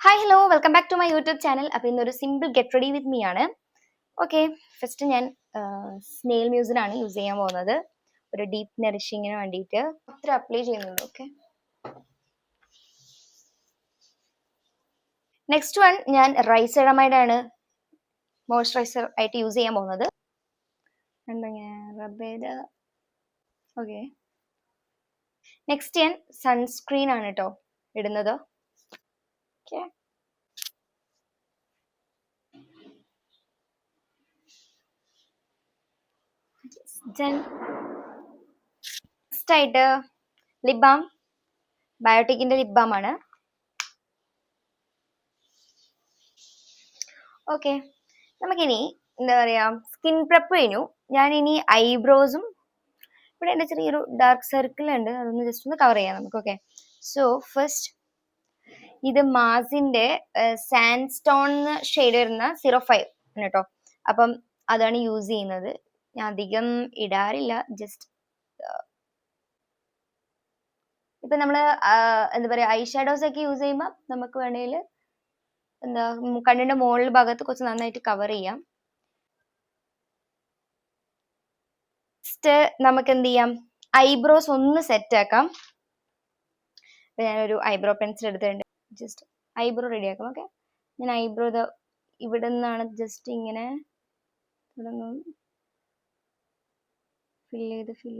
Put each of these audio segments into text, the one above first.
Hi hello welcome back to my YouTube channel. അപ്പോൾ ഇന്നൊരു simple get ready with me ആണ്. Okay, first ഞാൻ snail മ്യൂസിനാണ് use ചെയ്യാൻ പോകുന്നത്. ഒരു ഡീപ്പ് നറിഷിങ്ങിന് വേണ്ടിയിട്ട് അത്ര അപ്ലൈ ചെയ്യുന്നുണ്ട്. ഓക്കെ, നെക്സ്റ്റ് വൺ ഞാൻ റൈസെഡമൈഡ് ആണ് മോയ്സ്ചറൈസർ ആയിട്ട് യൂസ് ചെയ്യാൻ പോകുന്നത്. റബ്ബ് ചെയ്ത് ഓക്കെ. നെക്സ്റ്റ് ഞാൻ സൺസ്ക്രീൻ ആണ് കേട്ടോ ഇടുന്നത്. ഓക്കെ, നെക്സ്റ്റ് ആയിട്ട് ലിപ് ബാം, ബയോട്ടിക്കിന്റെ ലിപ് ബാം ആണ്. ഓക്കെ, നമുക്കിനി എന്താ പറയാ സ്കിൻ പ്രെപ്പ് കഴിഞ്ഞു. ഞാൻ ഇനി ഐബ്രോസും ഇവിടെ എൻ്റെ ചെറിയൊരു ഡാർക്ക് സർക്കിൾ ഉണ്ട്, അതൊന്ന് ജസ്റ്റ് ഒന്ന് കവർ ചെയ്യാം നമുക്ക്. ഓക്കെ, സോ ഫസ്റ്റ് ഇത് മാസിന്റെ സാൻഡ് സ്റ്റോൺ ഷെയ്ഡ് വരുന്ന 05 ആണ് കേട്ടോ. അപ്പം അതാണ് യൂസ് ചെയ്യുന്നത്. ഞാൻ അധികം ഇടാറില്ല, ജസ്റ്റ് ഇപ്പൊ നമ്മള് എന്താ പറയാ ഐ ഷാഡോസ് ഒക്കെ യൂസ് ചെയ്യുമ്പോൾ നമുക്ക് വേണമെങ്കിൽ എന്താ കണ്ണിന്റെ മുകളിൽ ഭാഗത്ത് കുറച്ച് നന്നായിട്ട് കവർ ചെയ്യാം. നെക്സ്റ്റ് നമുക്ക് എന്ത് ചെയ്യാം, ഐബ്രോസ് ഒന്ന് സെറ്റ് ആക്കാം. ഞാനൊരു ഐബ്രോ പെൻസിൽ എടുത്തിട്ടുണ്ട്, ജസ്റ്റ് ഐബ്രോ റെഡി ആക്കാം. ഓക്കെ, ഞാൻ ഐബ്രോ ഇവിടെ നിന്നാണ് ജസ്റ്റ് ഇങ്ങനെ ഫില്ല്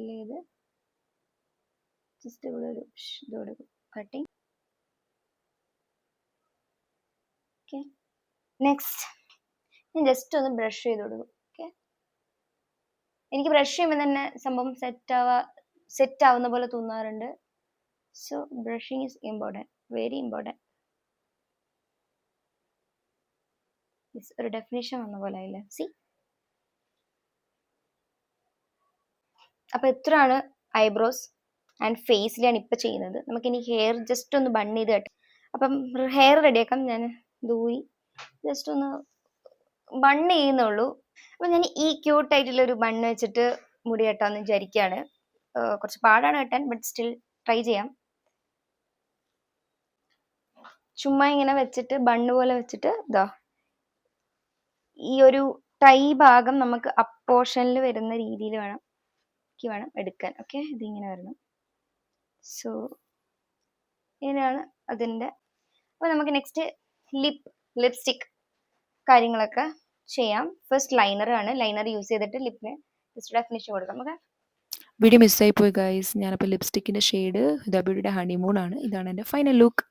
ചെയ്ത് ജസ്റ്റ് ഇവിടെ ഒരു ഇതോടെ കട്ടിങ്. ഓക്കെ, നെക്സ്റ്റ് ഞാൻ ജസ്റ്റ് ഒന്ന് ബ്രഷ് ചെയ്ത് കൊടുക്കും. ഓക്കെ, എനിക്ക് ബ്രഷ് ചെയ്യുമ്പോൾ തന്നെ സംഭവം സെറ്റ് ആവുന്ന പോലെ തോന്നാറുണ്ട്. So brushing is important, very important. ഒരു ഡെഫിനേഷൻ വന്ന പോലെ ആയില്ലേ, സി. അപ്പൊ ഇത്രയാണ് ഐബ്രോസ് ആൻഡ് ഫേസിലാണ് ഇപ്പൊ ചെയ്യുന്നത്. നമുക്കിനി ഹെയർ ജസ്റ്റ് ഒന്ന് ബൺ ചെയ്ത് കെട്ടാം. അപ്പം ഹെയർ റെഡിയാക്കാം. ഞാൻ ദൂരി ജസ്റ്റ് ഒന്ന് ബൺ ചെയ്യുന്നുള്ളൂ. അപ്പൊ ഞാൻ ഈ ക്യൂട്ട് ആയിട്ടുള്ള ഒരു ബണ്ണ് വെച്ചിട്ട് മുടി കെട്ടാന്ന് വിചാരിക്കുകയാണ്. കുറച്ച് പാടാണ് കെട്ടാൻ, ബട്ട് സ്റ്റിൽ ട്രൈ ചെയ്യാം. ചുമ്മാ ഇങ്ങനെ വെച്ചിട്ട് ബണ്ണ് പോലെ വെച്ചിട്ട് ഇതാ ഈ ഒരു ടൈ ഭാഗം നമുക്ക് അപ്പ് പോർഷനിൽ വരുന്ന രീതിയിൽ വേണം എടുക്കാൻ. ഓക്കെ, ഇതിങ്ങനെ വരണം. സോ ഇങ്ങനെയാണ് അതിൻ്റെ. അപ്പോൾ നമുക്ക് നെക്സ്റ്റ് ലിപ്സ്റ്റിക് കാര്യങ്ങളൊക്കെ ചെയ്യാം. ഫസ്റ്റ് ലൈനർ ആണ്. ലൈനർ യൂസ് ചെയ്തിട്ട് ലിപ്പിന് ജസ്റ്റ് ഡെഫിനിഷൻ കൊടുക്കാം. ഓക്കെ, വീഡിയോ മിസ്സായി പോയി ഗൈസ്. ഞാനപ്പോൾ ലിപ്സ്റ്റിക്കിൻ്റെ ഷെയ്ഡ് ഡബ്ല്യൂഡിയുടെ ഹണിമൂൺ ആണ്. ഇതാണ് എൻ്റെ ഫൈനൽ ലുക്ക്.